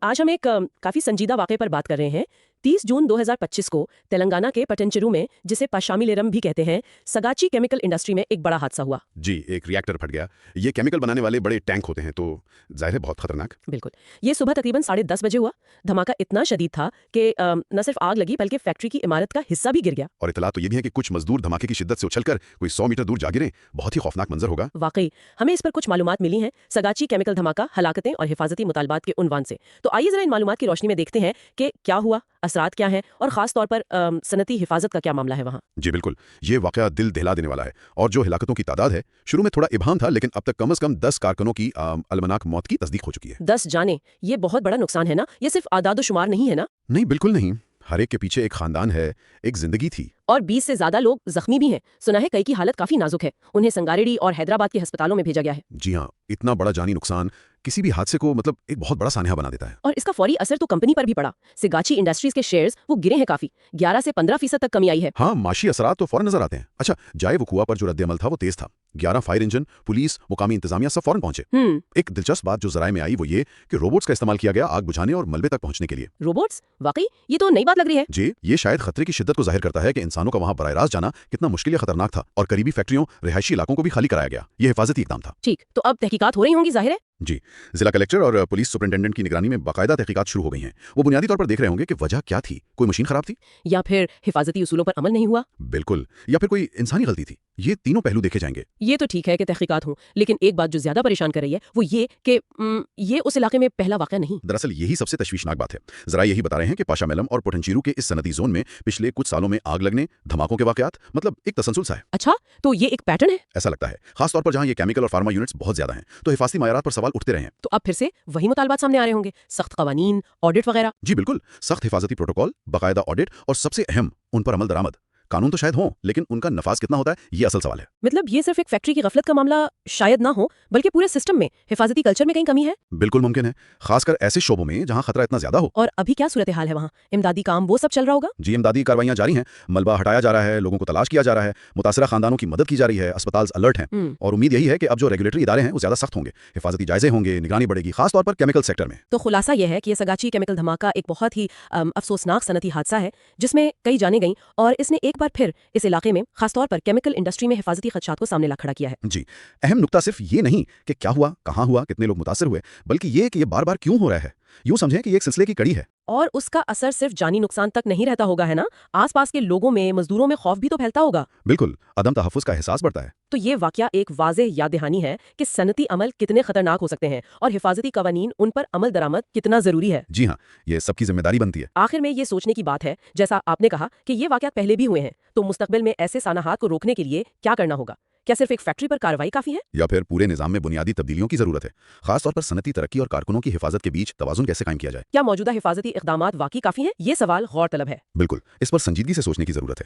आज हम एक काफी संजीदा वाक़े पर बात कर रहे हैं। 30 जून 2025 को तेलंगाना के पटनचेरू में, जिसे पाशामिलेरम भी कहते हैं, सगाची केमिकल इंडस्ट्री में एक बड़ा हादसा हुआ। जी, एक रिएक्टर फट गया। ये केमिकल बनाने वाले बड़े टैंक होते हैं, तो जाहिर है बहुत खतरनाक। बिल्कुल। ये सुबह तकरीबन 10:30 बजे हुआ। धमाका इतना शदीद था कि न सिर्फ आग लगी बल्कि फैक्ट्री की इमारत का हिस्सा भी गिर गया। और इतला तो ये भी है कि कुछ मजदूर धमाके की शिद्दत से उछलकर कोई 100 मीटर दूर जा गिरे। बहुत ही खौफनाक मंजर होगा। वाकई हमें इस पर कुछ मालूमात मिली हैं, सगाची केमिकल धमाका, हलाकतें और हिफाजती मुतालबात के उन्वान से। तो आइए जरा इन मालूमात की रोशनी में देखते हैं कि क्या हुआ, असरात क्या हैं और खास तौर पर सनती हिफाजत का क्या मामला है वहाँ। जी बिल्कुल, ये वाकया दिल दहला देने वाला है। और जो हिलाकतों की तादाद है, शुरू में थोड़ा इबाम था, लेकिन अब तक कम से कम 10 कारकुनों की अलमनाक मौत की तस्दीक हो चुकी है। 10 जाने, ये बहुत बड़ा नुकसान है ना। ये सिर्फ आदाद शुमार नहीं है ना। नहीं, बिल्कुल नहीं। हर एक के पीछे एक खानदान है, एक जिंदगी थी। और 20 से ज्यादा लोग जख्मी भी हैं। सुना है कई की हालत काफी नाजुक है। उन्हें संगारेड्डी और हैदराबाद के अस्पतालों में भेजा गया है। जी हाँ, इतना बड़ा जानी नुकसान किसी भी हादसे को एक बहुत बड़ा सानहा बना देता है। और इसका फौरी असर तो कंपनी पर भी पड़ा। सिगाची इंडस्ट्रीज के शेयर्स वो गिरे हैं काफी। 11 से 15% तक कमी आई है। हाँ, माशी असरात तो फौरन नजर आते हैं। अच्छा, जाए वो कुआ पर जो रद्द-ए-अमल था वो तेज था। 11 फायर इंजन, पुलिस, मुकामी इंतजामिया सब फौरन पहुंचे। एक दिलचस्प बात जो जराये में आई वो ये कि रोबोट्स का इस्तेमाल किया गया आग बुझाने और मलबे तक पहुंचने के लिए। रोबोट्स? वाकई ये तो नई बात लग रही है। जी, ये शायद खतरे की शिद्दत को जाहिर करता है कि इंसानों का वहां बराह रास्त जाना कितना मुश्किल या खतरनाक था। और करीबी फैक्ट्रियों, रिहायशी इलाकों को भी खाली कराया गया। ये हिफाजती इकदाम था। ठीक, तो अब तहकीकात हो रही होंगी जाहिर है। जी, जिला कलेक्टर और पुलिस सुपरिटेंडेंट की निगरानी में बाकायदा तहकीकात शुरू हो गई हैं। वो बुनियादी तौर पर देख रहे होंगे कि वजह क्या थी। कोई मशीन खराब थी, या फिर हिफाजती उसूलों पर अमल नहीं हुआ। बिल्कुल, या फिर कोई इंसानी गलती थी। ये तीनों पहलू देखे जाएंगे। ये तो ठीक है कि तहकीकात हो, लेकिन एक बात जो ज्यादा परेशान कर रही है वो ये कि ये उस इलाके में पहला वाक़या नहीं। दरअसल यही सबसे तशवीशनाक बात है। जरा यही बता रहे हैं कि पाशामेलम और पोटनचीरू के इस सनती जोन में पिछले कुछ सालों में आग लगने, धमाकों के वाकयात, एक तसलसल सा है। अच्छा, तो ये एक पैटर्न है। ऐसा लगता है, खासतौर पर जहां ये केमिकल और फार्मा यूनिट्स बहुत ज्यादा हैं, तो हिफाजती मायारात पर सवाल उठते रहे हैं। तो अब फिर से वही मुतालबात सामने आ रहे होंगे, सख्त कवानीन, ऑडिट वगैरह। जी बिल्कुल, सख्त हिफाजती प्रोटोकॉल, बाकायदा ऑडिट और सबसे अहम, उन पर अमल दरामद। कानून तो शायद हो, लेकिन उनका नफाज कितना होता है, ये असल सवाल है। मतलब ये सिर्फ एक फैक्ट्री की गफलत का मामला शायद ना हो, बल्कि पूरे सिस्टम में, हिफाजती कल्चर में कहीं कमी है। बिल्कुल मुमकिन है, खासकर ऐसे शोबों में जहां खतरा इतना ज्यादा हो। और अभी क्या सूरत हाल है वहाँ? इमदादी काम वो सब चल रहा होगा? जी, इमदादी कार्रवाइयां जारी हैं। मलबा हटाया जा रहा है, लोगों को तलाश किया जा रहा है, मुतासरा खानदानों की मदद की जा रही है, अस्पताल अलर्ट हैं। और उम्मीद यही है कि अब जो रेगुलेटरी इदारे हैं वो ज्यादा सख्त होंगे, हिफाजती जायजे होंगे, निगरानी बढ़ेगी, खासतौर पर केमिकल सेक्टर में। तो खुलासा यह है कि ये सगाची केमिकल धमाका एक बहुत ही अफसोसनाक सनती हादसा है, जिसमें कई जाने गईं, और इसने एक बार फिर इस इलाके में, खासतौर पर केमिकल इंडस्ट्री में हिफाजती खदशात को सामने ला खड़ा किया है। जी, अहम नुकता सिर्फ ये नहीं कि क्या हुआ, कहाँ हुआ, कितने लोग मुतासर हुए, बल्कि ये कि ये बार बार क्यों हो रहा है। यूं समझें कि ये एक सिलसिले की कड़ी है। और उसका असर सिर्फ जानी नुकसान तक नहीं रहता होगा, है ना? आसपास के लोगों में, मजदूरों में खौफ भी तो फैलता होगा। बिल्कुल, अदम तहफ्फुज़ का एहसास बढ़ता है। तो ये वाकया एक वाज़ेह याद दहानी है कि सनती अमल कितने खतरनाक हो सकते हैं और हिफाजती कवानीन, उन पर अमल दरामद कितना जरूरी है। जी हाँ, ये सबकी जिम्मेदारी बनती है। आखिर में ये सोचने की बात है, जैसा आपने कहा कि ये वाकयात पहले भी हुए हैं, तो मुस्तकबिल में ऐसे सानहात को रोकने के लिए क्या करना होगा? क्या सिर्फ एक फैक्ट्री पर कार्रवाई काफी है, या फिर पूरे निजाम में बुनियादी तब्दीलियों की जरूरत है? खासतौर पर सनती तरक्की और कारकुनों की हिफाजत के बीच तवाजुन कैसे कायम किया जाए? क्या मौजूदा हिफाजती इकदामात वाकई काफी हैं? ये सवाल गौर तलब है। बिल्कुल, इस पर संजीदगी से सोचने की जरूरत है।